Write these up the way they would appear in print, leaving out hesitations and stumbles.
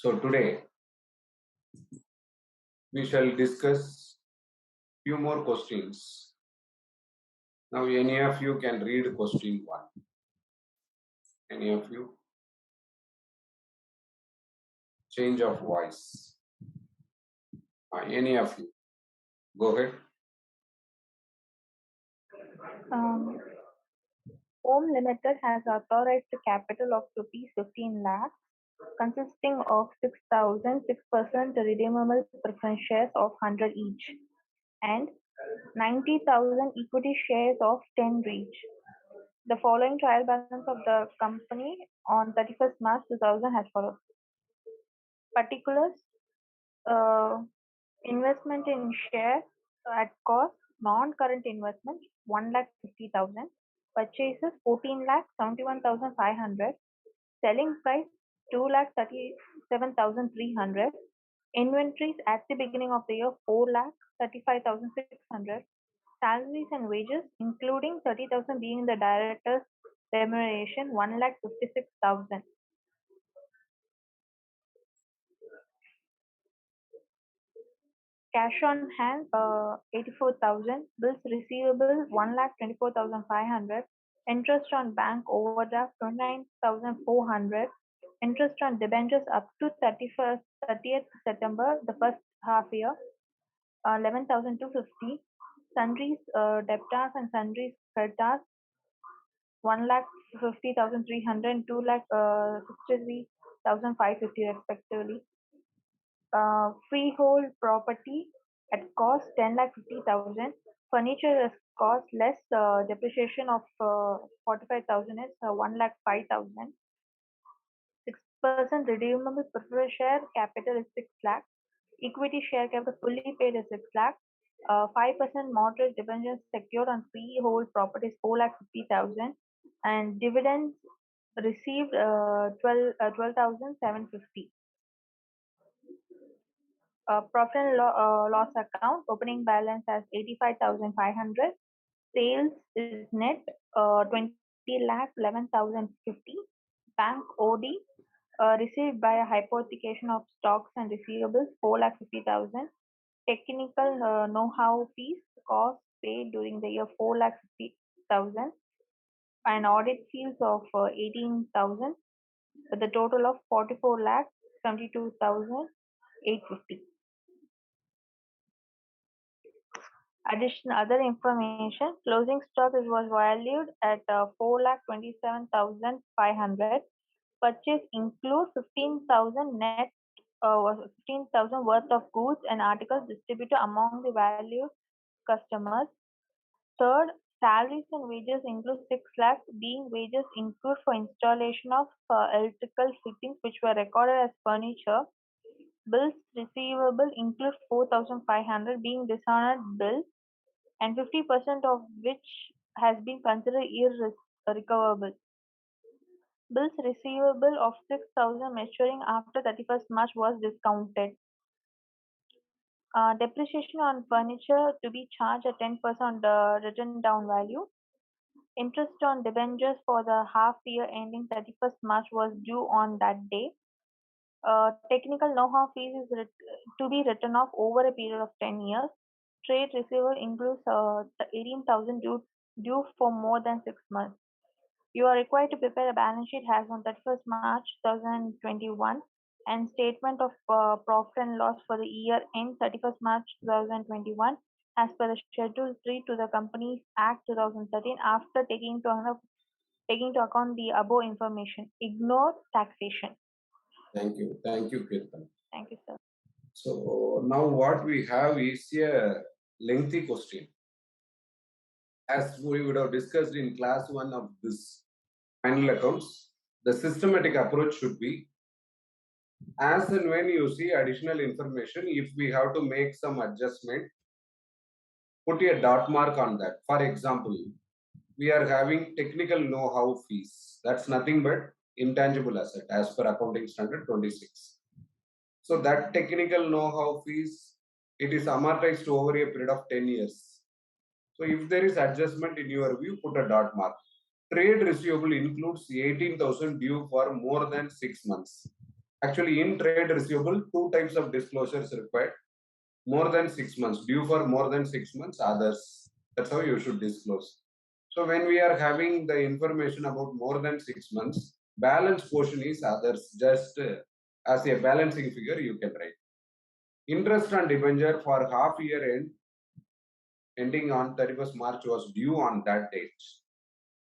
So today we shall discuss few more questions. Now any of you can read question 1. Any of you? Change of voice. Any of you? Go ahead. Home Limited has authorized a capital of rupees 15 lakhs, consisting of 6,000 6% redeemable preference shares of 100 each, and 90,000 equity shares of 10 each. The following trial balance of the company on 31st March 2000 has follows. Particulars: investment in shares at cost, non-current investment 1,50,000, purchases 14,71,500, selling price 2,37,300, inventories at the beginning of the year 4,35,600, salaries and wages including 30,000 being the director's remuneration 1,56,000. Cash on hand 84,000, bills receivable 1,24,500, interest on bank overdraft 29,400, interest on debentures up to 30th September, the first half year 11,250, sundries debtors and sundries creditors 1,50,300 and 2,63,550 respectively. Freehold property at cost 10,50,000. Furniture is cost less depreciation of 45,000 is 1,05,000. 6% redeemable preferred share capital is 6 lakh. Equity share capital fully paid is 6 lakh. 5% mortgage debentures secured on freehold property is 4,50,000, and dividends received 12,750. Profit and loss account opening balance as 85,500. Sales is net 20,11,050. Bank OD received by a hypothecation of stocks and receivables 4,50,000. Technical know-how fees cost paid during the year 4,50,000, and audit fees of 18,000, with a total of 44,72,850. Additional other information: closing stock was valued at 4,27,500. Purchase includes 15,000 net 15,000 worth of goods and articles distributed among the valued customers. Third, salaries and wages include 6 lakh, being wages incurred for installation of electrical fittings which were recorded as furniture. Bills receivable include 4,500, being dishonored bills, and 50% of which has been considered irrecoverable. Bills receivable of 6,000 maturing after 31st March was discounted. Depreciation on furniture to be charged at 10% on the written down value. Interest on debentures for the half year ending 31st March was due on that day. Technical know-how fees is to be written off over a period of 10 years. Trade receivable includes 18,000 due for more than 6 months. You are required to prepare a balance sheet as on 31st March 2021 and statement of profit and loss for the year end 31st March 2021 as per the Schedule 3 to the Companies Act 2013 after taking into account the above information. Ignore taxation. Thank you. Thank you, Kirtan. Thank you, sir. So now what we have is a lengthy question. As we would have discussed in class 1 of this final accounts, the systematic approach should be, as and when you see additional information, if we have to make some adjustment, put a dot mark on that. For example, we are having technical know-how fees. That's nothing but intangible asset as per accounting standard 26. So that technical know-how fees, it is amortized over a period of 10 years. So if there is adjustment in your view, put a dot mark. Trade receivable includes 18,000 due for more than 6 months. Actually, in trade receivable, two types of disclosures required. More than 6 months, due for more than 6 months, others. That's how you should disclose. So when we are having the information about more than 6 months, balance portion is others. Just as a balancing figure, you can write. Interest on debenture for half year end ending on 31st March was due on that date.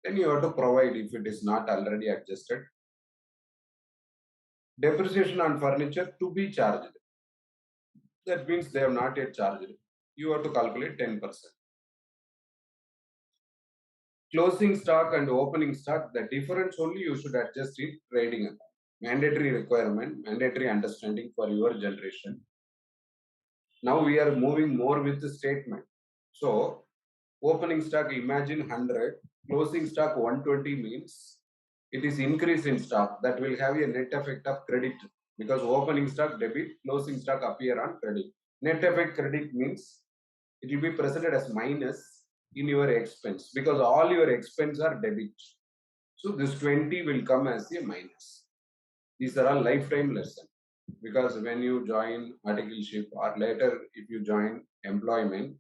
Then you have to provide if it is not already adjusted. Depreciation on furniture to be charged. That means they have not yet charged. You have to calculate 10%. Closing stock and opening stock, the difference only you should adjust in trading account. Mandatory requirement, mandatory understanding for your generation. Now we are moving more with the statement. So opening stock, imagine 100, closing stock 120 means it is increase in stock. That will have a net effect of credit because opening stock debit, closing stock appear on credit. Net effect credit means it will be presented as minus in your expense because all your expense are debit. So this 20 will come as a minus. These are all lifetime lesson because when you join articleship or later if you join employment,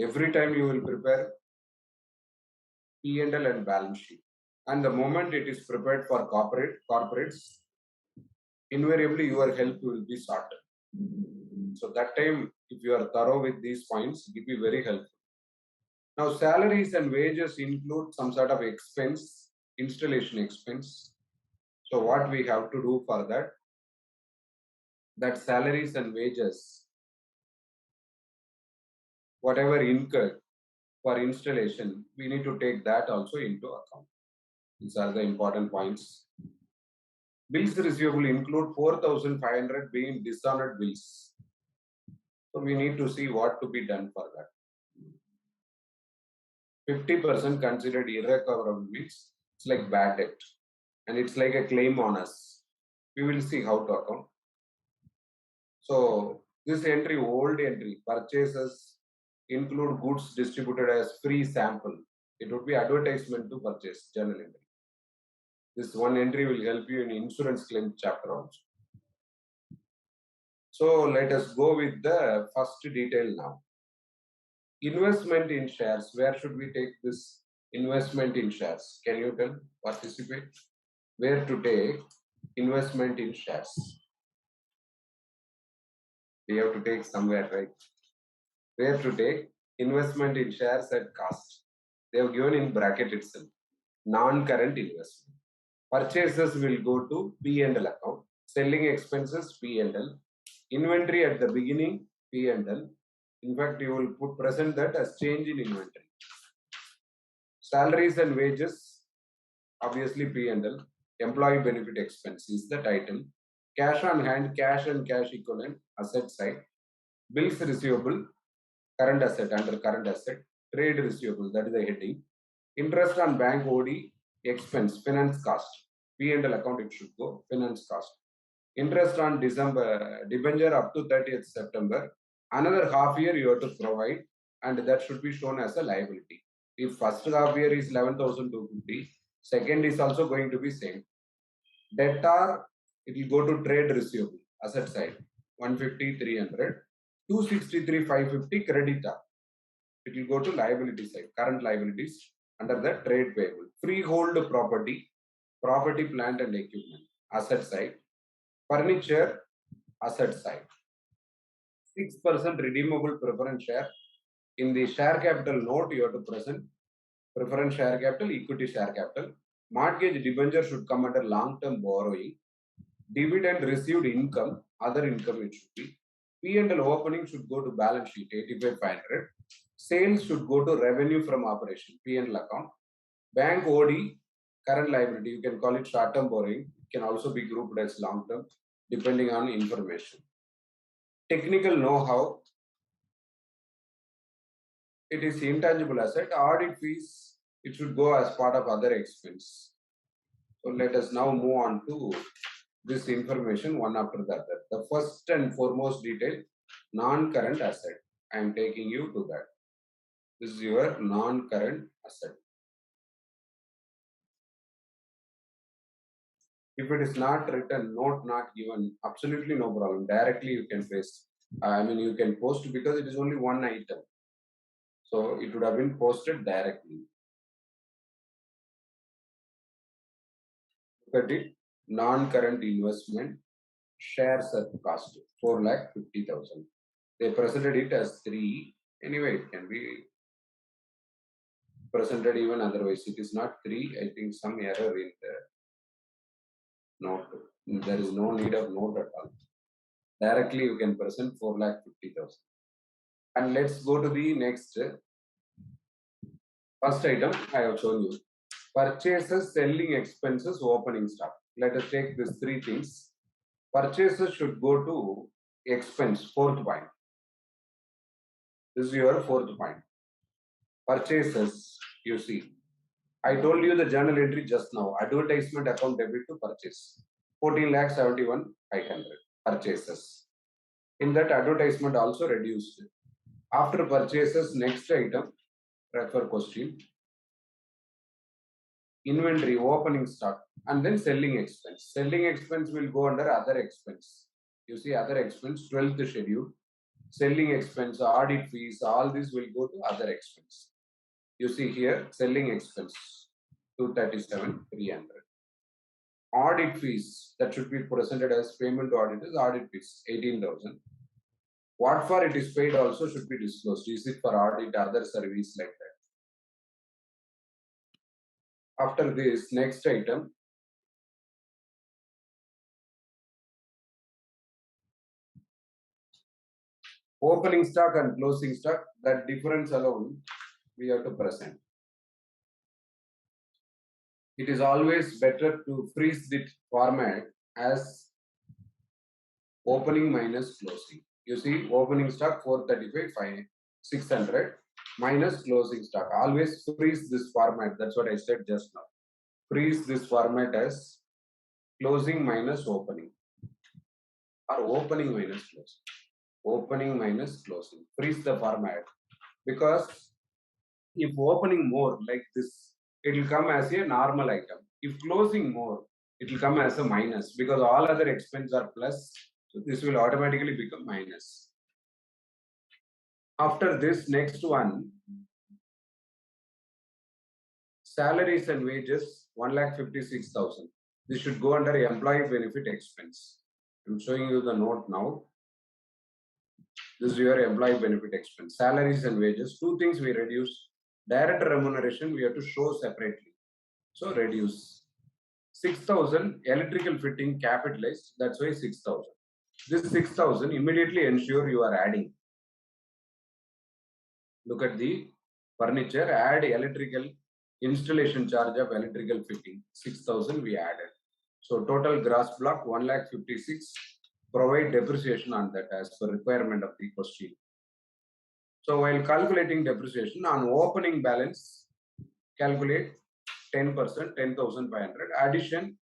every time you will prepare P&L and balance sheet. And the moment it is prepared for corporates, invariably your help will be sorted. So that time, if you are thorough with these points, it will be very helpful. Now, salaries and wages include some sort of expense, installation expense. So what we have to do for that, that salaries and wages, whatever incurred for installation, we need to take that also into account. These are the important points. Bills receivable include 4,500 being dishonored bills. So we need to see what to be done for that. 50% considered irrecoverable means it's like bad debt and it's like a claim on us. We will see how to account. So this entry, old entry, purchases include goods distributed as free sample. It would be advertisement to purchase, journal entry. This one entry will help you in insurance claim chapter also. So let us go with the first detail now. Investment in shares. Where should we take this investment in shares? Can you tell? Participate. Where to take investment in shares? We have to take somewhere, right? Where to take investment in shares at cost? They have given in bracket itself. Non-current investment. Purchases will go to P&L account. Selling expenses P&L. Inventory at the beginning P&L. In fact, you will present that as change in inventory. Salaries and wages, obviously P&L. Employee benefit expense is the title. Cash on hand, cash and cash equivalent, asset side. Bills receivable, current asset under current asset. Trade receivable, that is the heading. Interest on bank OD, expense, finance cost. P&L account it should go, finance cost. Interest on debenture up to 30th September. Another half year you have to provide and that should be shown as a liability. If first half year is 11,250, second is also going to be same. Debtor, it will go to trade receivable, asset side, 150, 300. 263, 550 creditor. It will go to liability side, current liabilities under the trade payable. Freehold property, property, plant and equipment, asset side. Furniture, asset side. 6% redeemable preference share. In the share capital note, you have to present preference share capital, equity share capital. Mortgage debenture should come under long-term borrowing. Dividend received income, other income it should be. P&L opening should go to balance sheet, 85,500. Sales should go to revenue from operation, P&L account. Bank OD, current liability, you can call it short-term borrowing. It can also be grouped as long-term, depending on information. Technical know-how, it is intangible asset. Audit fees, it should go as part of other expense. So let us now move on to this information one after the other. The first and foremost detail, non-current asset. I am taking you to that. This is your non-current asset. If it is not written, note not given, absolutely no problem. Directly you can paste. I mean, you can post because it is only one item. So it would have been posted directly. Look at it. Non-current investment shares at cost 4,50,000. They presented it as 3. Anyway, it can be presented even otherwise. It is not 3. I think some error in the note. There is no need of note at all. Directly you can present 4,50,000. And let's go to the next. First item I have shown you. Purchases, selling expenses, opening stock. Let us take these 3 things. Purchases should go to expense, 4th point. This is your 4th point. Purchases, you see. I told you the journal entry just now. Advertisement account debit to purchase. 14,71,500 purchases. In that advertisement also reduced. After purchases, next item, refer question. Inventory, opening stock, and then selling expense. Selling expense will go under other expense. You see other expense, 12th schedule. Selling expense, audit fees, all this will go to other expense. You see here, selling expense, 237,300. Audit fees, that should be presented as payment to auditors, audit fees, 18,000. What for it is paid also should be disclosed. Is it for audit, other service like that? After this, next item, opening stock and closing stock, that difference alone we have to present. It is always better to freeze the format as opening minus closing. You see, opening stock 435, 600 minus closing stock. Always freeze this format. That's what I said just now. Freeze this format as closing minus opening or opening minus closing. Opening minus closing. Freeze the format because if opening more like this, it will come as a normal item. If closing more, it will come as a minus because all other expenses are plus. So this will automatically become minus. After this, next one, salaries and wages, 1,56,000. This should go under employee benefit expense. I'm showing you the note now. This is your employee benefit expense. Salaries and wages, 2 things we reduce. Director remuneration, we have to show separately. So reduce. 6,000 electrical fitting capitalized, that's why 6,000. This 6,000 immediately ensure you are adding. Look at the furniture, add electrical installation charge of electrical fitting, 6,000 we added. So total gross block 1,56,000, provide depreciation on that as per requirement of the question. So while calculating depreciation on opening balance, calculate 10%, 10,500. Addition,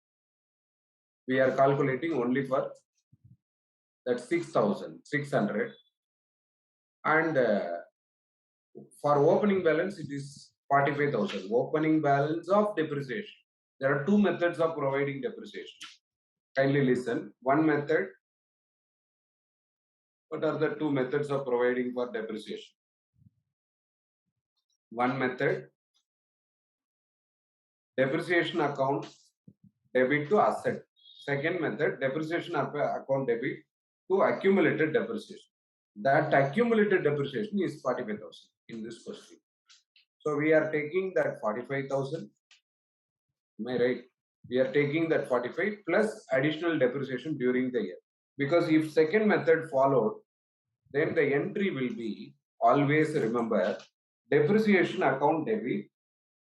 we are calculating only for that 6,600. And for opening balance, it is 45,000. Opening balance of depreciation. There are 2 methods of providing depreciation. Kindly listen. One method. What are the 2 methods of providing for depreciation? One method, depreciation account debit to asset. Second method, depreciation account debit to accumulated depreciation. That accumulated depreciation is 45,000 in this question. So we are taking that 45,000. Am I right? We are taking that 45 plus additional depreciation during the year. Because if second method followed, then the entry will be, always remember, depreciation account debit.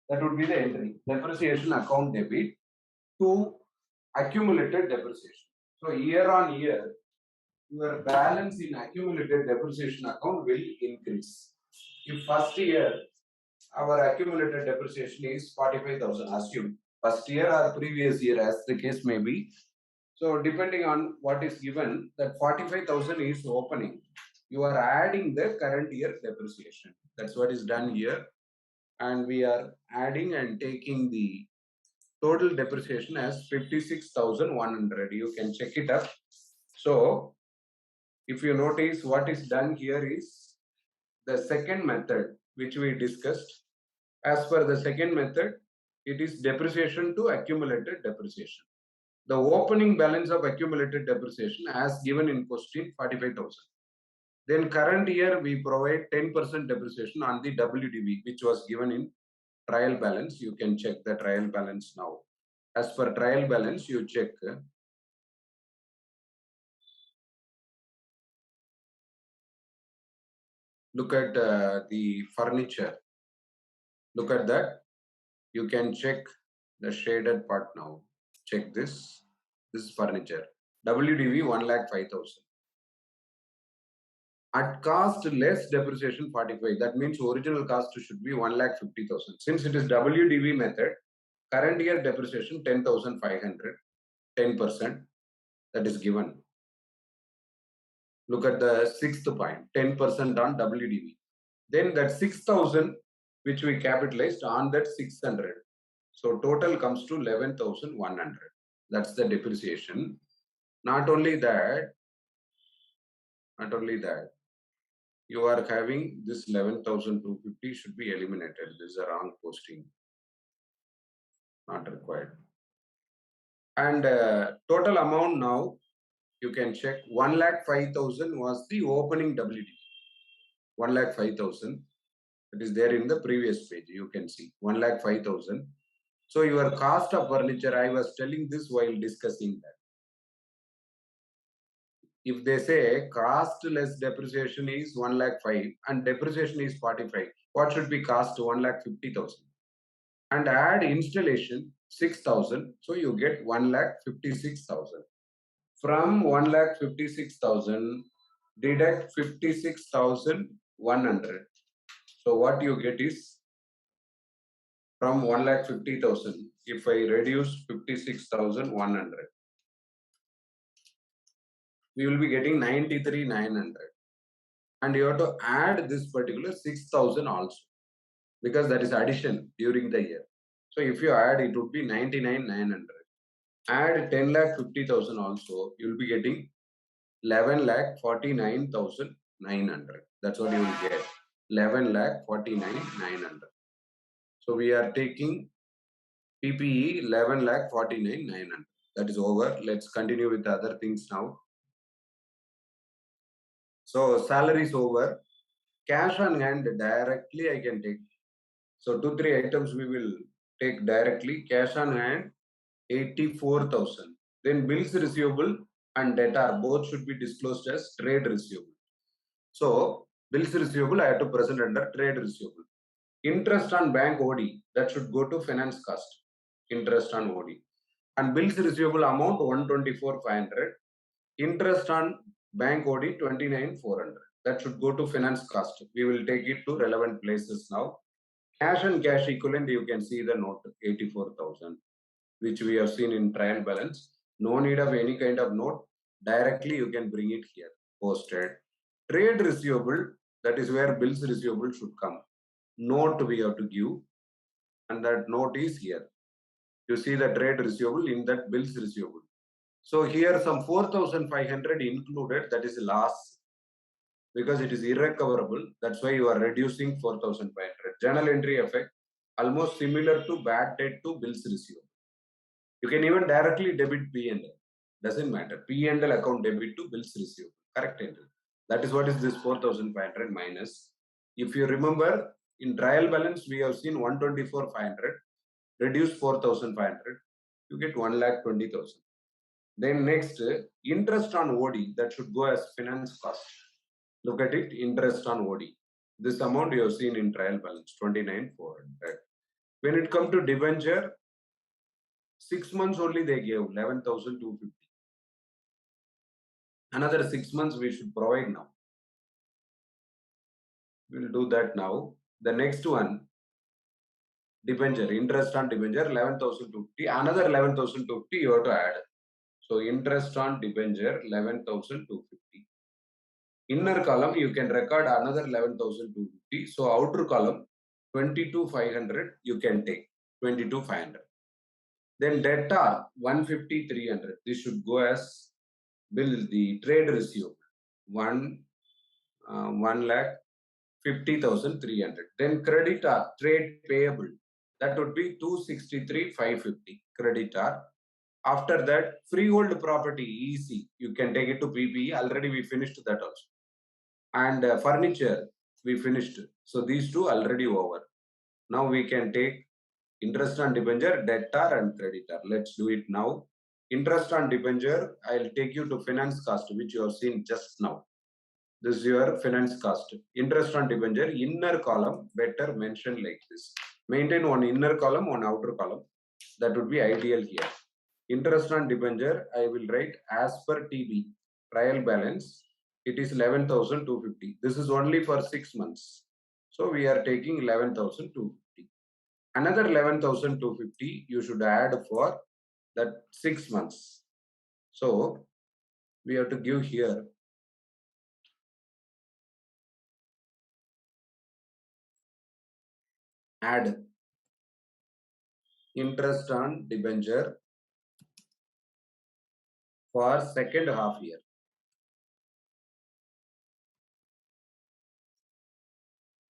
That would be the entry. Depreciation account debit to accumulated depreciation. So year on year, your balance in accumulated depreciation account will increase. If first year our accumulated depreciation is 45,000, assume first year or previous year as the case may be. So depending on what is given, that 45,000 is opening. You are adding the current year depreciation. That's what is done here. And we are adding and taking the total depreciation as 56,100. You can check it up. So if you notice, what is done here is the second method which we discussed. As per the second method, it is depreciation to accumulated depreciation. The opening balance of accumulated depreciation as given in question 45,000. Then current year we provide 10% depreciation on the WDV which was given in trial balance. You can check the trial balance now. As per trial balance, you check. Look at the furniture. Look at that. You can check the shaded part now. Check this. This is furniture. WDV 1,05,000. At cost less depreciation 45. That means original cost should be 1,50,000. Since it is WDV method, current year depreciation 10,500. 10%. That is given. Look at the sixth point. 10% on WDV. Then that 6,000 which we capitalized on that 600. So total comes to 11,100. That's the depreciation. Not only that, you are having this 11,250 should be eliminated. This is a wrong posting. Not required. And total amount now, you can check 1,05,000 was the opening WDV. 1,05,000. It is there in the previous page. You can see 1,05,000. So your cost of furniture, I was telling this while discussing that. If they say cost less depreciation is 1,05,000 and depreciation is 45, what should be cost? 1,50,000. And add installation 6,000, so you get 1,56,000. From 1,56,000, deduct 56,100. So what you get is from 1,50,000. If I reduce 56,100. We will be getting 93,900. And you have to add this particular 6,000 also, because that is addition during the year. So if you add, it would be 99,900. Add 10,50,000 also, you will be getting 11,49,900. That's what you will get. 11,49,900. So we are taking PPE 11,49,900. That is over. Let's continue with the other things now. So salary is over. Cash on hand directly I can take. So 2-3 items we will take directly. Cash on hand 84,000. Then bills receivable and debtor both should be disclosed as trade receivable. So bills receivable I have to present under trade receivable. Interest on bank OD, that should go to finance cost. Interest on OD. And bills receivable amount 124,500. Interest on bank OD 29,400. That should go to finance cost. We will take it to relevant places now. Cash and cash equivalent, you can see the note 84,000, which we have seen in trial balance. No need of any kind of note. Directly you can bring it here, posted. Trade receivable, that is where bills receivable should come. Note we have to give, and that note is here. You see the trade receivable in that bills receivable. So here some 4,500 included, that is loss, because it is irrecoverable. That's why you are reducing 4,500. Journal entry effect, almost similar to bad debt to bills receivable. You can even directly debit P&L. Doesn't matter. P&L account debit to bills receivable. Correct entry. That is what is this 4,500 minus. If you remember, in trial balance, we have seen 124,500. Reduce 4,500. You get 1,20,000. Then next, interest on OD, that should go as finance cost. Look at it, interest on OD. This amount you have seen in trial balance, 29,400. When it comes to debenture, 6 months only they gave 11,250. Another 6 months we should provide now. We will do that now. The next one, debenture, interest on debenture, 11,250. Another 11,250 you have to add. So interest on debenture, 11,250. Inner column, you can record another 11,250. So outer column, 22,500 you can take, 22,500. Then debtor 150, 300. This should go as bill, the trade receivable 1,50,300. Then creditor trade payable, that would be 263,550 creditor. After that, freehold property easy, you can take it to PPE. Already we finished that also. And furniture we finished. So these two already over. Now we can take interest on debenture, debtor and creditor. Let's do it now. Interest on debenture, I'll take you to finance cost, which you have seen just now. This is your finance cost. Interest on debenture, inner column, better mention like this. Maintain one inner column, one outer column. That would be ideal here. Interest on debenture, I will write as per TB, trial balance. It is 11,250. This is only for 6 months. So we are taking 11,250. Another 11,250 you should add for that 6 months. So we have to give here add interest on debenture for second half year.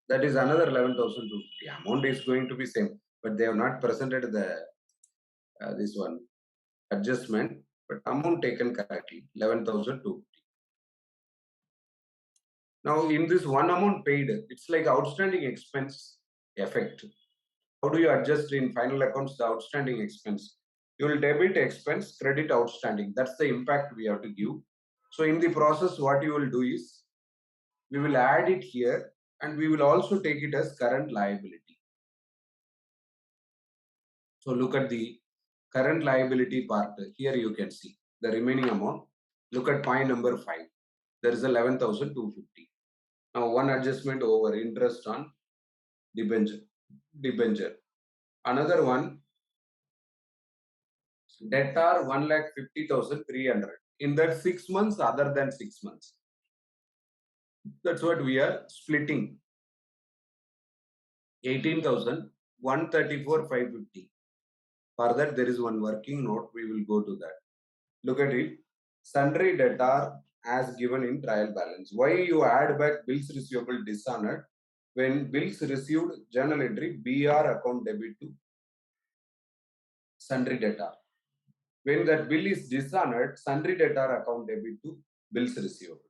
That is another 11,250. Amount is going to be same, but they have not presented the this one adjustment, but amount taken correctly 11,250. Now in this one amount paid, it's like outstanding expense effect. How do you adjust in final accounts the outstanding expense? You will debit expense, credit outstanding. That's the impact we have to give. So in the process, what you will do is, we will add it here and we will also take it as current liability. So look at the current liability part. Here you can see the remaining amount. Look at point number 5. There is 11,250. Now one adjustment over interest on debenture. Another one, debtor 1,50,300. In that 6 months, other than 6 months. That's what we are splitting. 18,134,550. For that, there is one working note. We will go to that. Look at it. Sundry debtor as given in trial balance. Why you add back bills receivable dishonored when bills received journal entry BR account debit to sundry debtor. When that bill is dishonored, sundry debtor account debit to bills receivable.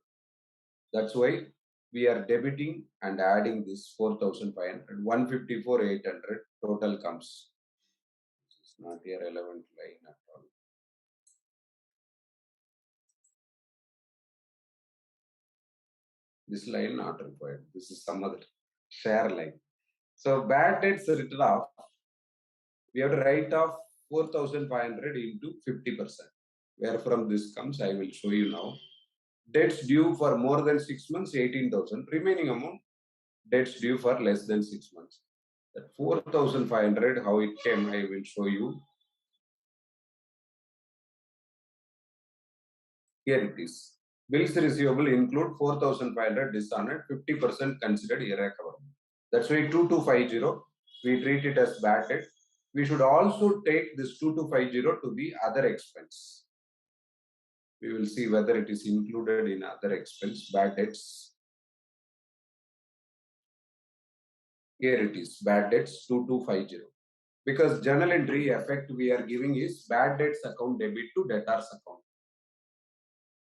That's why we are debiting and adding this 4,500, 154,800 total comes. This is not a relevant line at all. This line not required. This is some other share line. So bad debts written off. We have to write off 4,500 into 50%. Where from this comes, I will show you now. Debts due for more than 6 months, 18,000. Remaining amount, debts due for less than 6 months. That 4,500, how it came, I will show you. Here it is. Bills receivable include 4,500 dishonored, 50% considered irrecoverable. That's why 2250, we treat it as bad debt. We should also take this 2250 to the other expense. We will see whether it is included in other expense, bad debts. Here it is, bad debts 2250. Because journal entry effect we are giving is bad debts account debit to debtors account.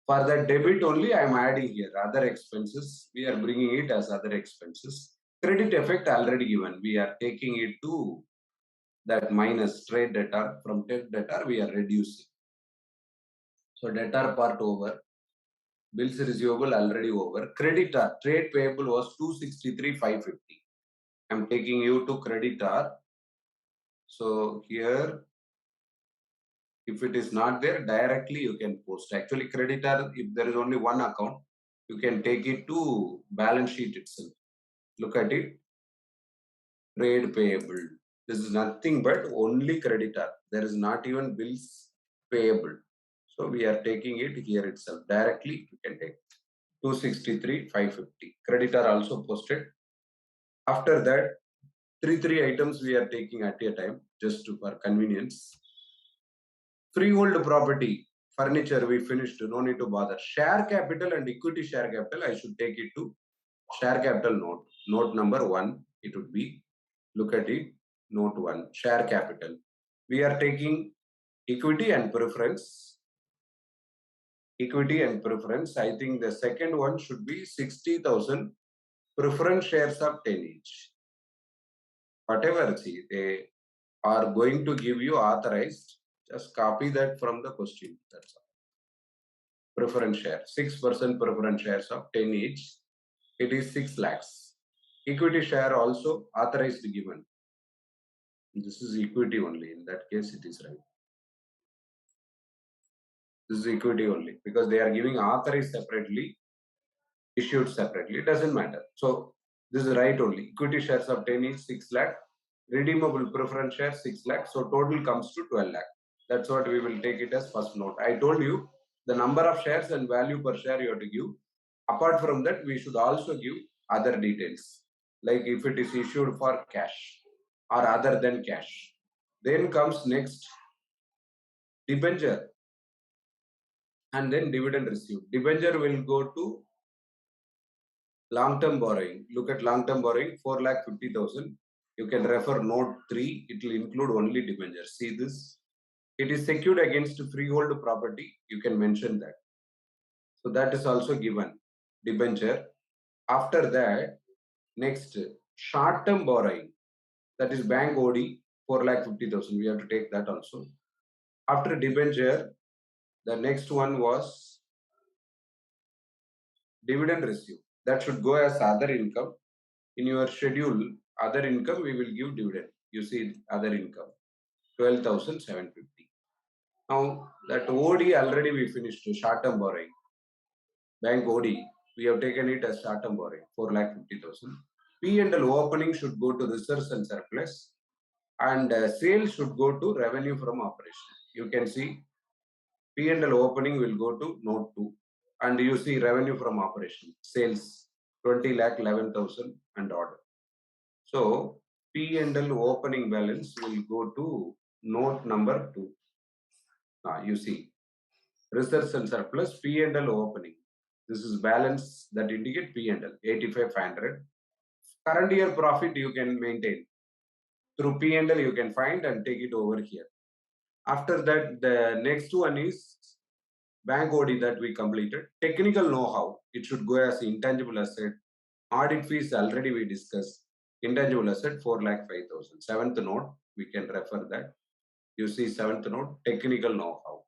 For the debit only, I am adding here other expenses. We are bringing it as other expenses. Credit effect already given. We are taking it to that minus trade debtor. From trade debtor, we are reducing. So debtor part over. Bills receivable already over. Creditor, trade payable was 263,550. I am taking you to creditor. So here, if it is not there, directly you can post. Actually, creditor, if there is only one account, you can take it to balance sheet itself. Look at it. Trade payable. This is nothing but only creditor. There is not even bills payable. So we are taking it here itself. Directly you can take 263,550. Creditor also posted. After that, three items we are taking at a time just for convenience. Freehold property, furniture we finished, no need to bother. Share capital and equity share capital, I should take it to share capital note. Note number 1, it would be, look at it, note 1, share capital. We are taking equity and preference. Equity and preference, I think the second one should be 60,000 preference shares of 10 each. Whatever, see, they are going to give you authorized, just copy that from the question. That's all. Preference share, 6% preference shares of 10 each. It is 6 lakhs. Equity share also authorized given. This is equity only. In that case, it is right. This is equity only because they are giving authorized separately, issued separately. It doesn't matter. So this is right only. Equity shares of 10 each 6 lakh. Redeemable preference share 6 lakh. So total comes to 12 lakh. That's what we will take it as first note. I told you the number of shares and value per share you have to give. Apart from that, we should also give other details, like if it is issued for cash or other than cash. Then comes next debenture and then dividend received. Debenture will go to long-term borrowing. Look at long-term borrowing, 4,50,000. You can refer note 3. It will include only debenture. See this. It is secured against freehold property. You can mention that. So that is also given. Debenture. After that, next short-term borrowing. That is bank OD, 4,50,000. We have to take that also. After debenture, the next one was dividend received. That should go as other income. In your schedule, other income, we will give dividend. You see other income, 12,750. Now that OD already we finished, short-term borrowing. Bank OD, we have taken it as short-term borrowing, 4,50,000. P&L opening should go to reserves and surplus, and sales should go to revenue from operation. You can see P&L opening will go to note 2, and you see revenue from operation, sales 20 lakh 11,000 and order. So P&L opening balance will go to note number 2. You see reserves and surplus, P&L opening. This is balance that indicate P&L 85,500. Current year profit you can maintain through P&L. You can find and take it over here. After that, the next one is bank OD that we completed. Technical know-how, it should go as intangible asset. Audit fees already we discussed. Intangible asset 4,05,000. Seventh note, we can refer that. You see seventh note, technical know-how.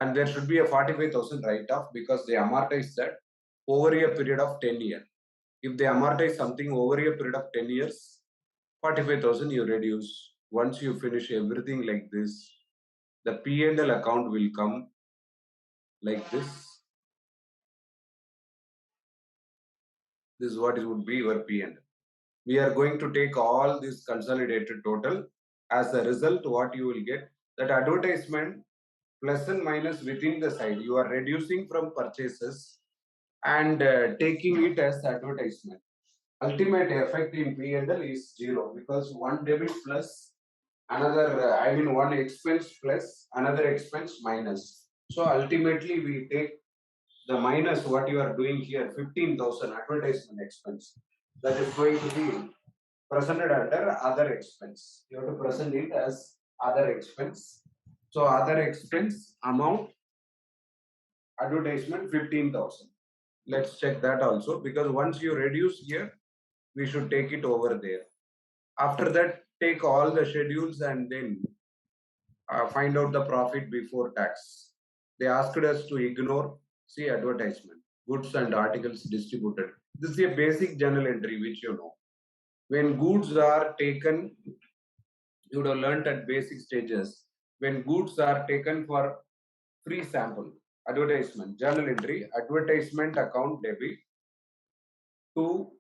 And there should be a 45,000 write-off because they amortize that over a period of 10 years. If they amortize something over a period of 10 years, 45,000 you reduce. Once you finish everything like this, the P&L account will come like this. This is what it would be your P&L. We are going to take all this consolidated total. As a result, what you will get, that advertisement plus and minus within the side, you are reducing from purchases and taking it as advertisement. Ultimate effect in P&L is 0 because one debit plus another, one expense plus another expense minus. So ultimately we take the minus what you are doing here, 15,000 advertisement expense. That is going to be presented under other expense. You have to present it as other expense. So other expense amount, advertisement 15,000. Let's check that also because once you reduce here, we should take it over there. After that, take all the schedules and then find out the profit before tax. They asked us to ignore, see advertisement, goods and articles distributed. This is a basic journal entry which you know. When goods are taken, you would have learnt at basic stages. When goods are taken for free sample, advertisement, journal entry, advertisement account debit to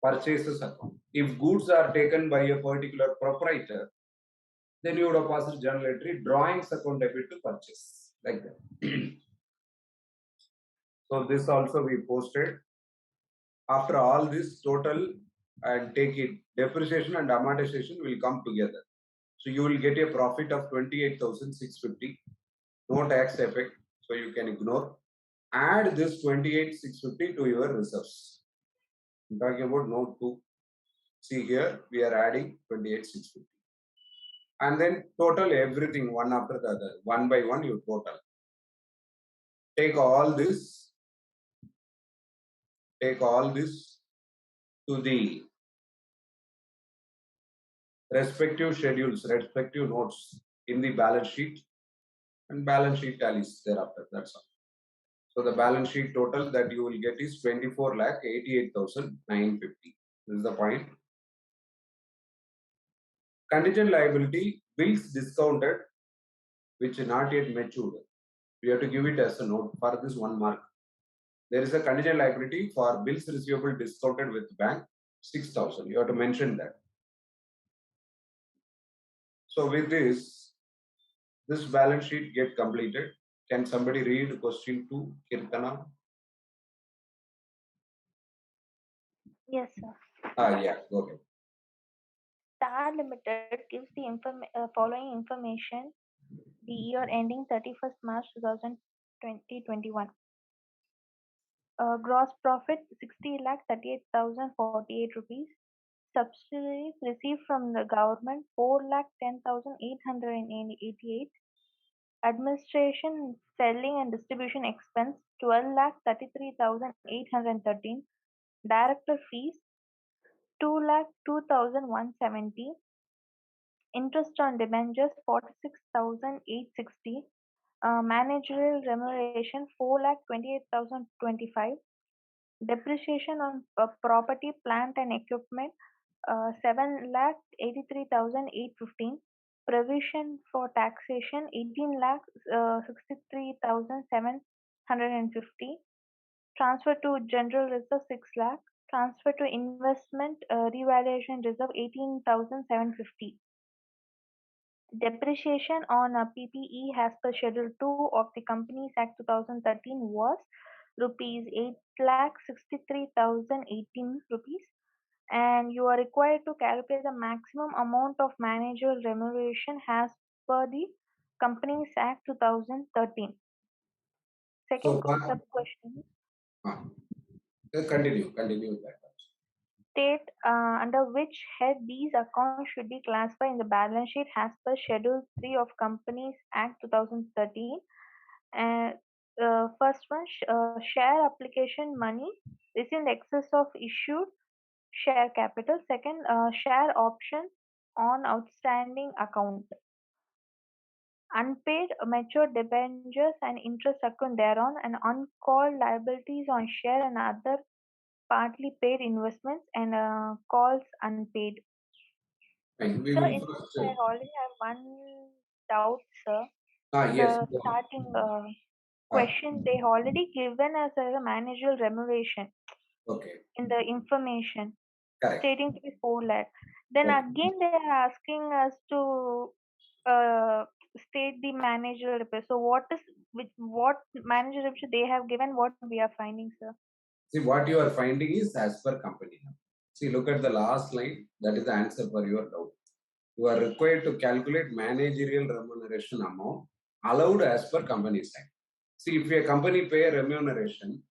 purchases account. If goods are taken by a particular proprietor, then you would have passed journal entry, drawings account debit to purchase, like that. So this also we posted. After all this total and take it, depreciation and amortization will come together. So you will get a profit of 28,650, no tax effect, so you can ignore. Add this 28,650 to your reserves. I'm talking about note 2. See here, we are adding 28,650. And then total everything one after the other, one by one you total. Take all this to the respective schedules, respective notes in the balance sheet, and balance sheet tallies thereafter. That's all. So the balance sheet total that you will get is 24,88,950. This is the point. Contingent liability, bills discounted, which not yet matured. We have to give it as a note for this 1 mark. There is a contingent liability for bills receivable discounted with bank, 6,000. You have to mention that. So with this balance sheet get completed. Can somebody read question 2, Kirtana? Yes, sir. Yeah, go ahead. Star Limited gives the following information the year ending 31st March 2021. Gross profit 60,38,048 rupees. Subsidies received from the government 4,10,888. Administration, selling and distribution expense 12,33,813. Director fees 2,02,170. Interest on debentures 46,860. Managerial remuneration 4,28,025. Depreciation on property, plant and equipment 7,83,815. Provision for taxation 18,63,750. Transfer to general reserve 6 lakh. Transfer to investment revaluation reserve 18,750. Depreciation on a PPE as per Schedule 2 of the Companies Act 2013 was rupees 8,63,018 rupees, and you are required to calculate the maximum amount of managerial remuneration as per the Companies Act 2013. Second So, sub-question. continue that. State under which head these accounts should be classified in the balance sheet as per Schedule 3 of Companies Act 2013. And first one, share application money is in excess of issued share capital. Second, share option on outstanding account. Unpaid mature debentures and interest accrued thereon, and uncalled liabilities on share and other partly paid investments, and calls unpaid. Fine. We Sir, will in first. this I already have one doubt, sir. In Yes. the starting question, they already given us as a managerial remuneration Okay. in the information Correct. stating to be 4 lakh. Then Okay. again they are asking us to state the managerial repair. So what managerial repair they have given, what we are finding, sir? See, what you are finding is as per company. See, look at the last line. That is the answer for your doubt. You are required to calculate managerial remuneration amount allowed as per Companies Act. See, if a company pay a remuneration,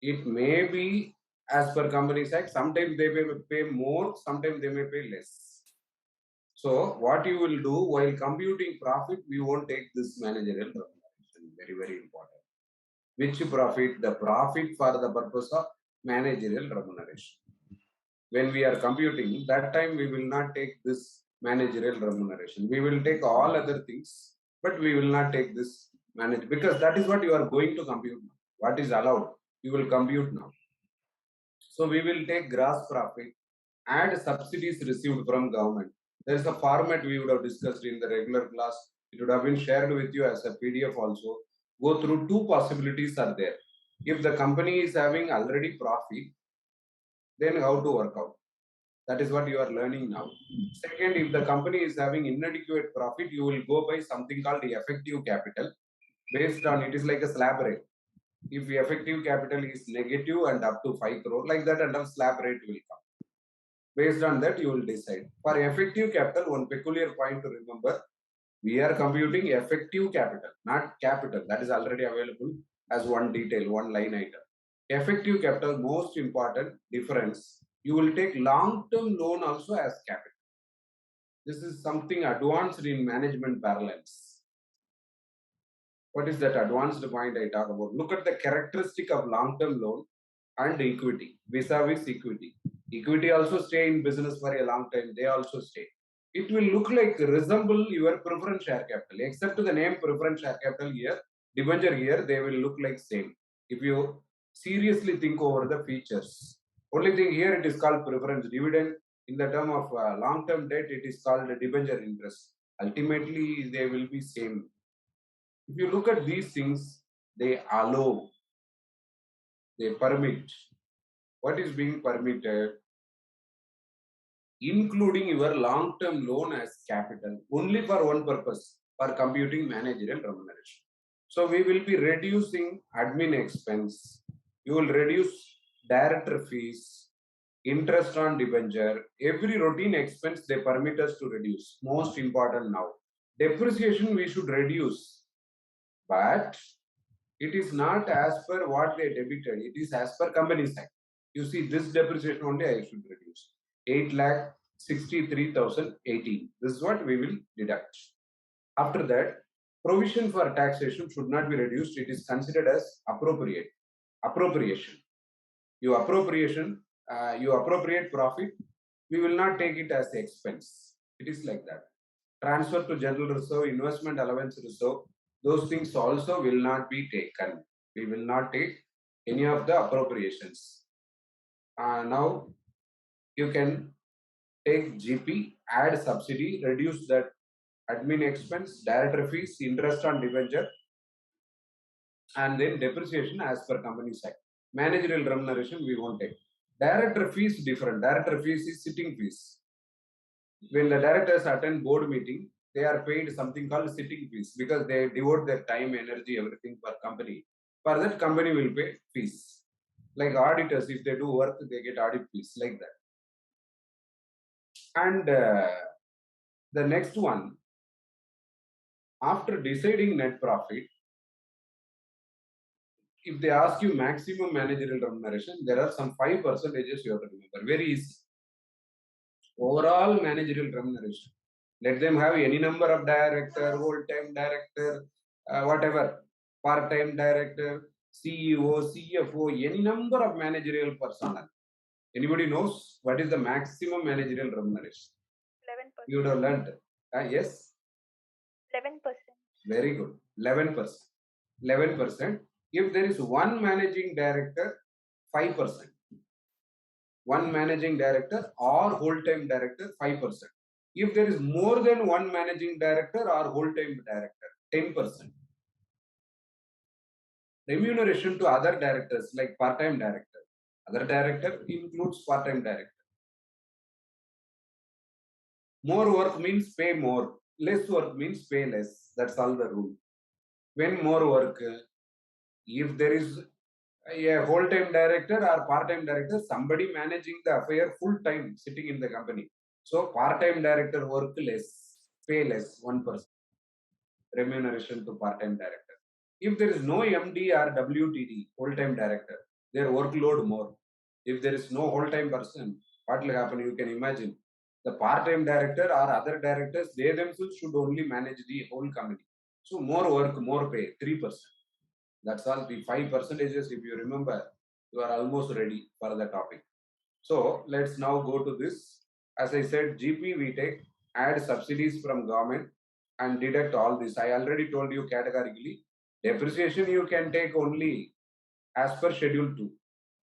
it may be as per Companies Act. Sometimes they may pay more, sometimes they may pay less. So what you will do while computing profit, we won't take this managerial remuneration. Very, very important. Which profit? The profit for the purpose of managerial remuneration. When we are computing, that time we will not take this managerial remuneration. We will take all other things, but we will not take this manage, because that is what you are going to compute now. What is allowed, you will compute now. So we will take gross profit, add subsidies received from government. There is a format we would have discussed in the regular class. It would have been shared with you as a PDF also. Go through two possibilities are there. If the company is having already profit, then how to work out. That is what you are learning now. Second, if the company is having inadequate profit, you will go by something called the effective capital. Based on it is like a slab rate. If the effective capital is negative and up to 5 crore, like that, and a slab rate will come. Based on that, you will decide. For effective capital, one peculiar point to remember, we are computing effective capital, not capital. That is already available as one detail, one line item. Effective capital, most important difference, you will take long-term loan also as capital. This is something advanced in management parlance. What is that advanced point I talk about? Look at the characteristic of long-term loan and equity, vis-a-vis equity. Equity also stay in business for a long time. They also stay. It will look like resemble your preference share capital, except the name preference share capital here, debenture here, they will look like same. If you seriously think over the features, only thing here it is called preference dividend. In the term of long-term debt, it is called debenture interest. Ultimately, they will be same. If you look at these things, they allow, they permit. What is being permitted? Including your long-term loan as capital, only for one purpose, for computing managerial remuneration. So we will be reducing admin expense. You will reduce director fees, interest on debenture, every routine expense they permit us to reduce. Most important now. Depreciation we should reduce, but it is not as per what they debited, it is as per company side. You see, this depreciation only I should reduce. 8,63,018. This is what we will deduct. After that, provision for taxation should not be reduced. It is considered as appropriation. You appropriate profit. We will not take it as expense. It is like that. Transfer to general reserve, investment allowance reserve, those things also will not be taken. We will not take any of the appropriations. Now you can take GP, add subsidy, reduce that admin expense, director fees, interest on debenture, and then depreciation as per company side. Managerial remuneration we won't take. Director fees different. Director fees is sitting fees. When the directors attend board meeting, they are paid something called sitting fees because they devote their time, energy, everything for company. For that, company will pay fees. Like auditors, if they do work, they get audit fees like that. And the next one, after deciding net profit, if they ask you maximum managerial remuneration, there are some 5 percentages you have to remember. Very easy. Overall managerial remuneration. Let them have any number of director, whole-time director, whatever, part-time director, CEO, CFO, any number of managerial personnel. Anybody knows what is the maximum managerial remuneration? 11%. You would have learned. Yes? 11%. Very good. 11%. 11%. If there is one managing director, 5%. One managing director or whole-time director, 5%. If there is more than one managing director or whole-time director, 10%. Remuneration to other directors like part-time director. Other director includes part-time director. More work means pay more. Less work means pay less. That's all the rule. When more work, if there is a whole-time director or part-time director, somebody managing the affair full-time sitting in the company. So part-time director work less, pay less, 1% remuneration to part-time director. If there is no MD or WTD, whole-time director, their workload more. If there is no whole-time person, what will happen? You can imagine. The part-time director or other directors, they themselves should only manage the whole company. So more work, more pay, 3%. That's all. The 5 percentages, if you remember, you are almost ready for the topic. So let's now go to this. As I said, GP we take, add subsidies from government and deduct all this. I already told you categorically. Depreciation you can take only as per schedule 2.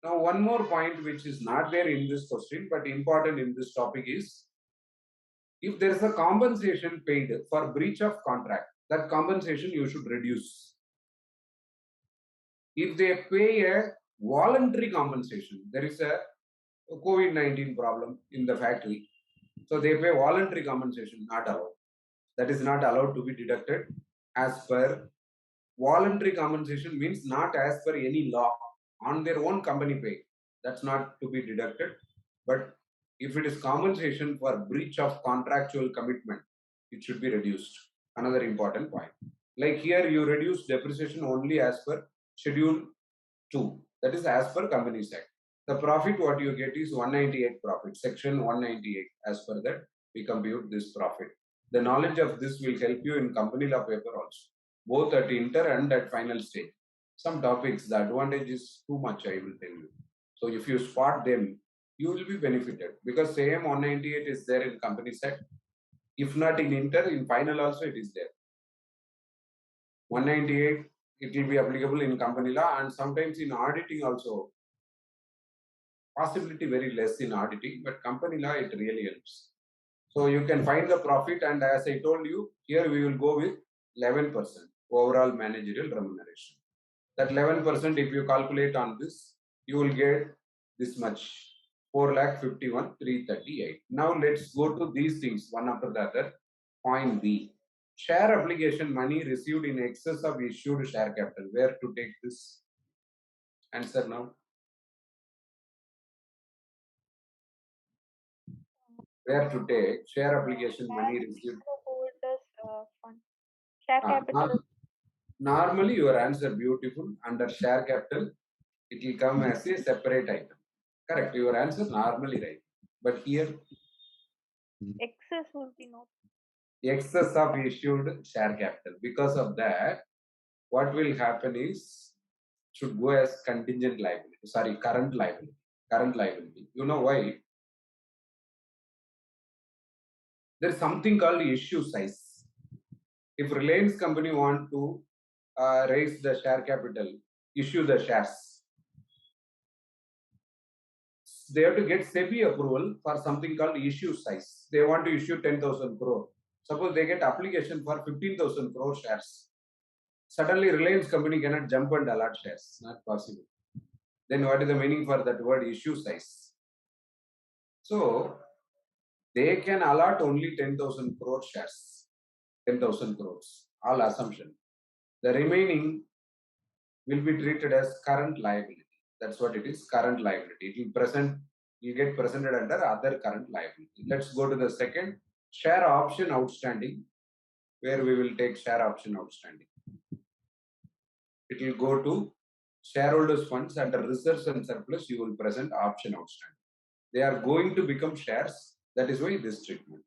Now one more point which is not there in this question but important in this topic is, if there is a compensation paid for breach of contract, that compensation you should reduce. If they pay a voluntary compensation, there is a COVID-19 problem in the factory, so they pay voluntary compensation, not allowed. That is not allowed to be deducted as per voluntary compensation, means not as per any law, on their own company pay. That's not to be deducted. But If it is compensation for breach of contractual commitment, it should be reduced. Another important point. Like here, you reduce depreciation only as per Schedule 2. That is as per Companies Act. The profit what you get is 198 profit, section 198. As per that, we compute this profit. The knowledge of this will help you in company law paper also, both at inter and at final stage. Some topics, the advantage is too much, I will tell you. So if you spot them, you will be benefited because same 198 is there in Companies Act. If not in inter, in final also it is there. 198, it will be applicable in company law and sometimes in auditing also. Possibility very less in auditing, but company law it really helps. So you can find the profit, and as I told you, here we will go with 11% overall managerial remuneration. That 11%, if you calculate on this, you will get this much, 4,51,338. Now let's go to these things one after the other. Point B. Share application money received in excess of issued share capital. Where to take this? Answer now. Where to take share application money received? Shareholders fund. Share capital. Normally, your answer beautiful. Under share capital, it will come as a separate item. Correct. Your answer normally right. But here, Excess will be not. excess of issued share capital. Because of that, what will happen is should go as contingent liability. Sorry, current liability. Current liability. You know why? There is something called issue size. If Reliance company want to raise the share capital, issue the shares, they have to get SEBI approval for something called issue size. They want to issue 10,000 crore. Suppose they get application for 15,000 crore shares. Suddenly Reliance company cannot jump and allot shares. Not possible. Then what is the meaning for that word issue size? So they can allot only 10,000 crore shares. 10,000 crores. All assumption. The remaining will be treated as current liability. That's what it is, current liability. It will present, you get presented under other current liability. Let's go to the second, share option outstanding, where we will take share option outstanding. It will go to shareholders funds under reserves and surplus, you will present option outstanding. They are going to become shares, that is why this treatment,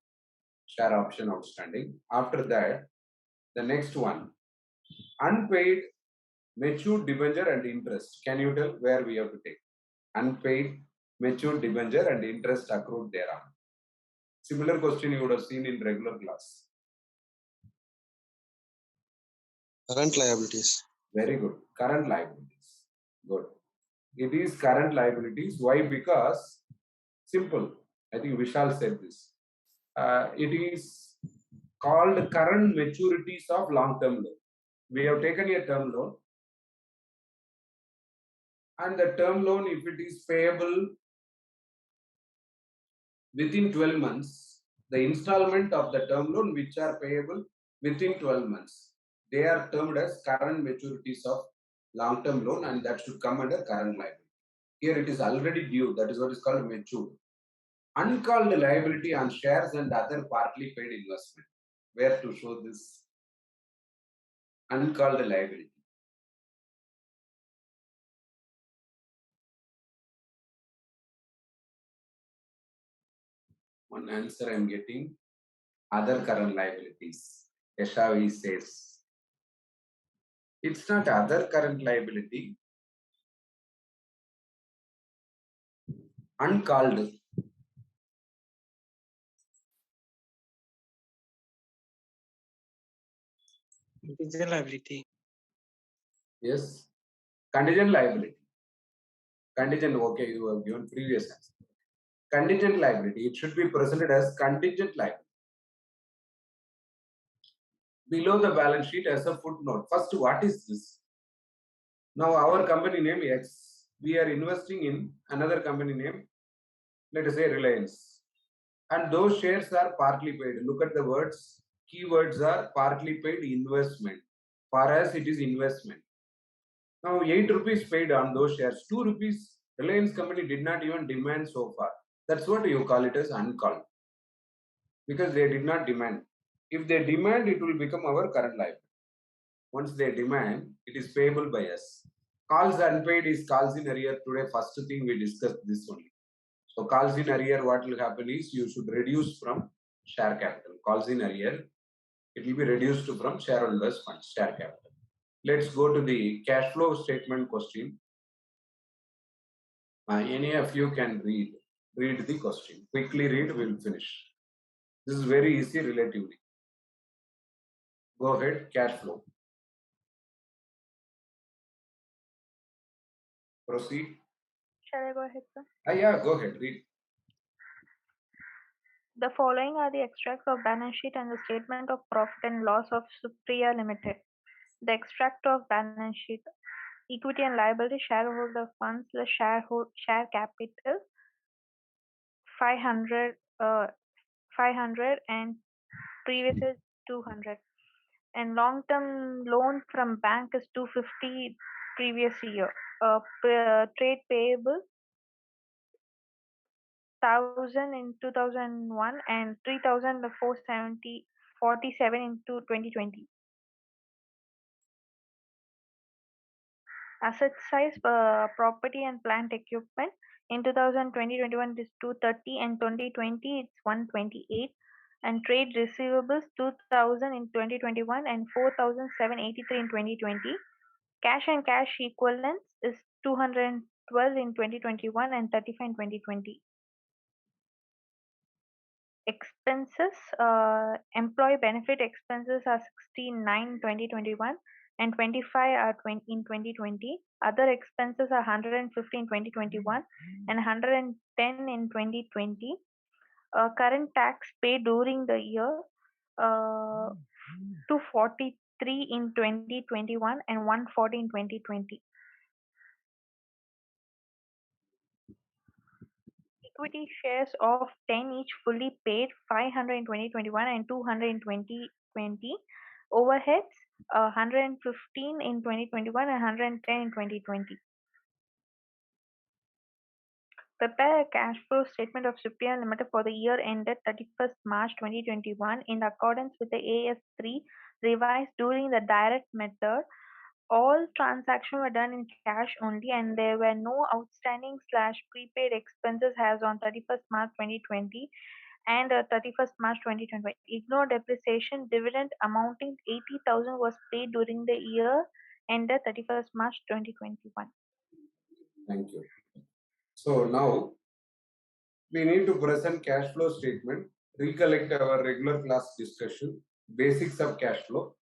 share option outstanding. After that, the next one, unpaid matured debenture and interest. Can you tell where we have to take? Unpaid matured debenture and interest accrued thereon. Similar question you would have seen in regular class. Current liabilities. Very good. Current liabilities. Good. It is current liabilities. Why? Because simple. I think Vishal said this. It is called current maturities of long-term loan. We have taken a term loan, and the term loan, if it is payable within 12 months, the installment of the term loan which are payable within 12 months, they are termed as current maturities of long-term loan, and that should come under current liability. Here it is already due, that is what is called matured. Uncalled liability on shares and other partly paid investment. Where to show this? Uncalled liability. One answer I am getting, other current liabilities. Yashavi says, it's not other current liability. Uncalled. Contingent liability. Yes. Contingent liability. Contingent, okay, you have given previous answer. Contingent liability, it should be presented as contingent liability. Below the balance sheet as a footnote. First, what is this? Now, our company name X. We are investing in another company name, let us say Reliance. And those shares are partly paid. Look at the words. Keywords are partly paid investment. For us, it is investment. Now, 8 rupees paid on those shares. 2 rupees, Reliance company did not even demand so far. That's what you call it as uncalled, because they did not demand. If they demand, it will become our current liability. Once they demand, it is payable by us. Calls unpaid is calls in arrear. Today, first thing we discussed this only. So calls in arrear, what will happen is you should reduce from share capital. Calls in arrear, it will be reduced from shareholders' funds, share capital. Let's go to the cash flow statement question. Any of you can read the question. Quickly read, we'll finish. This is very easy relatively. Go ahead, cash flow. Proceed. Shall I go ahead, sir? Yeah, go ahead, read. The following are the extracts of balance sheet and the statement of profit and loss of Supriya Limited. The extract of balance sheet: equity and liability, shareholder funds plus share capital 500, 500 and previous is 200, and long-term loan from bank is 250 previous year. Trade payable 1000 in 2001 and 3447 into 2020. Asset size, property and plant equipment in 2020-21 is 230 and 2020 it's 128, and trade receivables 2000 in 2021 and 4783 in 2020. Cash and cash equivalents is 212 in 2021 and 35 in 2020. Expenses, employee benefit expenses are 69 2021 and 25 are in 2020. Other expenses are 150 in 2021 and 110 in 2020. Current tax paid during the year, 243 in 2021 and 140 in 2020. Equity shares of 10 each fully paid, 500 in 2021 and 200 in 2020. Overheads, 115 in 2021 and 110 in 2020. Prepare a cash flow statement of Supriya Limited for the year ended 31st March 2021 in accordance with the AS3 revised during the direct method. All transactions were done in cash only, and there were no outstanding / prepaid expenses as on 31st March 2020 and 31st March 2021. Ignore depreciation. Dividend amounting 80,000 was paid during the year ended 31st March 2021. Thank you. So now we need to present cash flow statement, recollect our regular class discussion, basics of cash flow,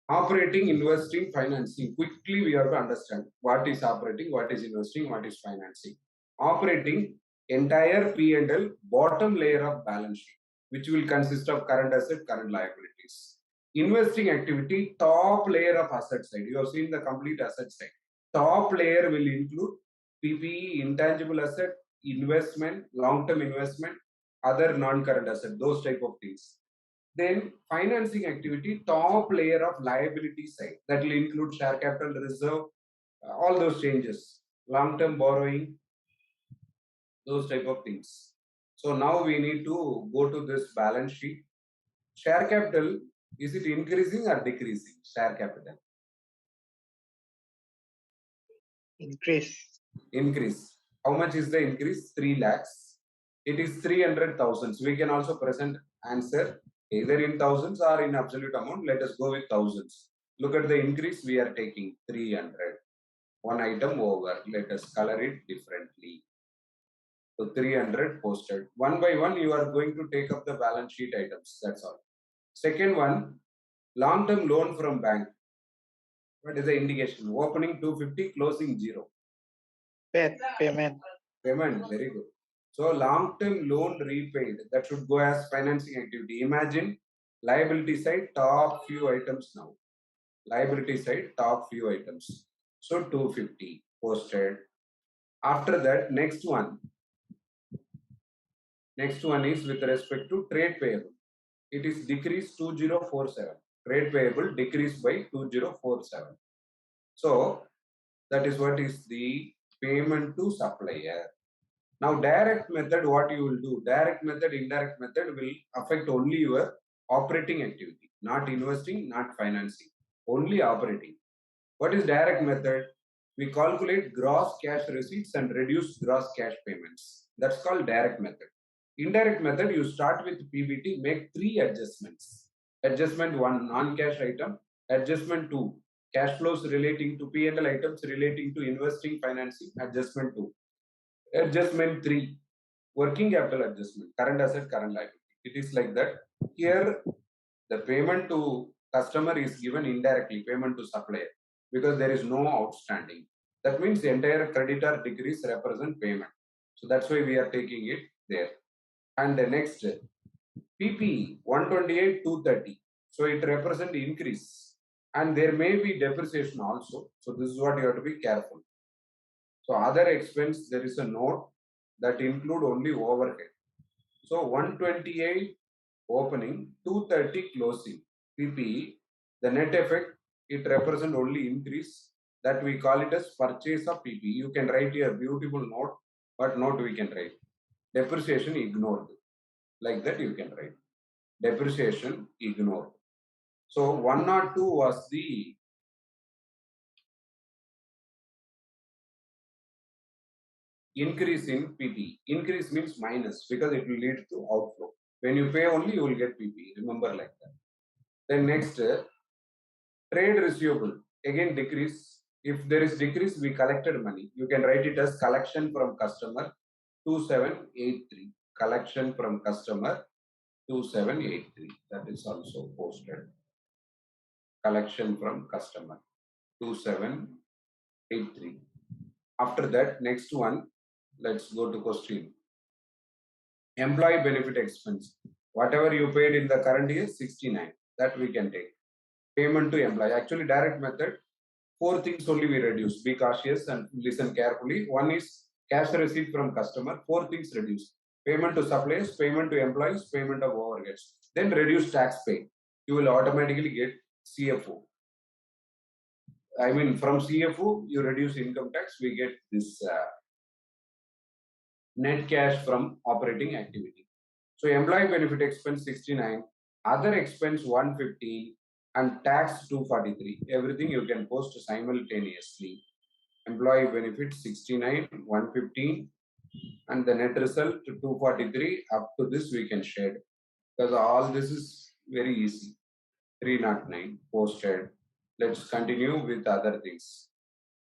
operating, investing, financing. Quickly we have to understand what is operating, what is investing, what is financing. Operating, entire P&L, bottom layer of balance sheet, which will consist of current asset, current liabilities. Investing activity, top layer of asset side. You have seen the complete asset side. Top layer will include PPE, intangible asset, investment, long-term investment, other non-current asset, those type of things. Then financing activity, top layer of liability side, that will include share capital reserve, all those changes, long-term borrowing, those type of things. So now we need to go to this balance sheet. Share capital, is it increasing or decreasing? Share capital. Increase. Increase. How much is the increase? 3 lakhs. It is 300,000. So we can also present answer either in thousands or in absolute amount. Let us go with thousands. Look at the increase we are taking 300. One item over. Let us color it differently. So 300 posted. One by one, you are going to take up the balance sheet items. That's all. Second one, long-term loan from bank. What is the indication? Opening 250, closing 0. Payment. Payment, very good. So long-term loan repaid, that should go as financing activity. Imagine liability side, top few items now. Liability side, top few items. So 250 posted. After that, next one is with respect to trade payable. It is decreased 2047. Trade payable decreased by 2047. So that is what is the payment to supplier. Now direct method, what you will do? Direct method, indirect method will affect only your operating activity, not investing, not financing, only operating. What is direct method? We calculate gross cash receipts and reduce gross cash payments. That's called direct method. Indirect method, you start with PBT, make 3 adjustments. Adjustment 1, non-cash item. Adjustment 2, cash flows relating to P&L items relating to investing, financing. Adjustment 2. Adjustment 3, working capital adjustment, current asset, current liability. It is like that. Here, the payment to customer is given indirectly, payment to supplier, because there is no outstanding. That means the entire creditor decrease represent payment. So that's why we are taking it there. And the next, PP 128 230. So it represent increase. And there may be depreciation also. So this is what you have to be careful. So other expense, there is a note that include only overhead. So 128 opening, 230 closing. PPE, the net effect, it represent only increase, that we call it as purchase of PPE. You can write here beautiful note, but note we can write. Depreciation ignored. Like that you can write. Depreciation ignored. So 102 was the increase in PP. Increase means minus because it will lead to outflow. When you pay only, you will get PP. Remember like that. Then next, trade receivable. Again, decrease. If there is decrease, we collected money. You can write it as collection from customer 2783. Collection from customer 2783. That is also posted. Collection from customer 2783. After that, next one, let's go to question. Employee benefit expense. Whatever you paid in the current year, 69. That we can take. Payment to employee. Actually, direct method, 4 things only we reduce. Be cautious and listen carefully. One is cash receipt from customer. 4 things reduce. Payment to suppliers, payment to employees, payment of overheads. Then reduce tax pay. You will automatically get CFO. I mean, from CFO, you reduce income tax, we get this net cash from operating activity. So employee benefit expense 69, other expense 115, and tax 243. Everything you can post simultaneously. Employee benefit 69, 115, and the net result 243. Up to this we can share, because all this is very easy. 309 posted. Let's continue with other things.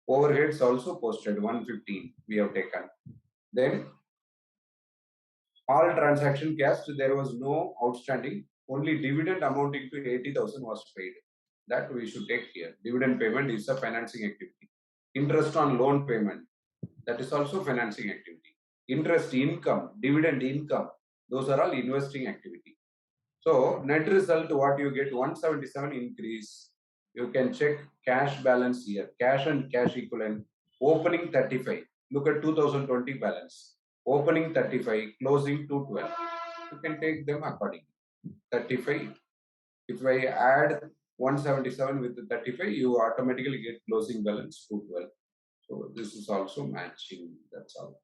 Overheads also posted 115 we have taken. Then all transaction cash, there was no outstanding, only dividend amounting to 80,000 was paid. That we should take here. Dividend payment is a financing activity. Interest on loan payment, that is also financing activity. Interest income, dividend income, those are all investing activity. So net result, what you get, 177 increase. You can check cash balance here, cash and cash equivalent, opening 35. Look at 2020 balance, opening 35, closing 212. You can take them accordingly. 35. If I add 177 with the 35, you automatically get closing balance 212. So this is also matching. That's all.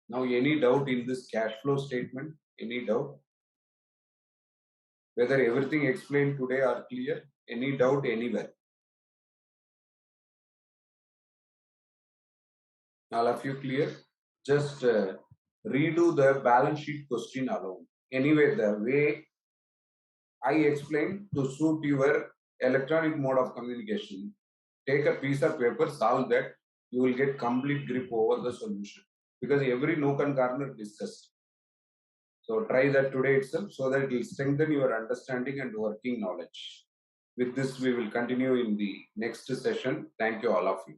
Now, any doubt in this cash flow statement? Any doubt? Whether everything explained today are clear? Any doubt anywhere? All of you clear? Just redo the balance sheet question alone. Anyway, the way I explained to suit your electronic mode of communication, take a piece of paper, solve that, you will get complete grip over the solution, because every nook and corner discussed. So try that today itself, so that it will strengthen your understanding and working knowledge. With this, we will continue in the next session. Thank you, all of you.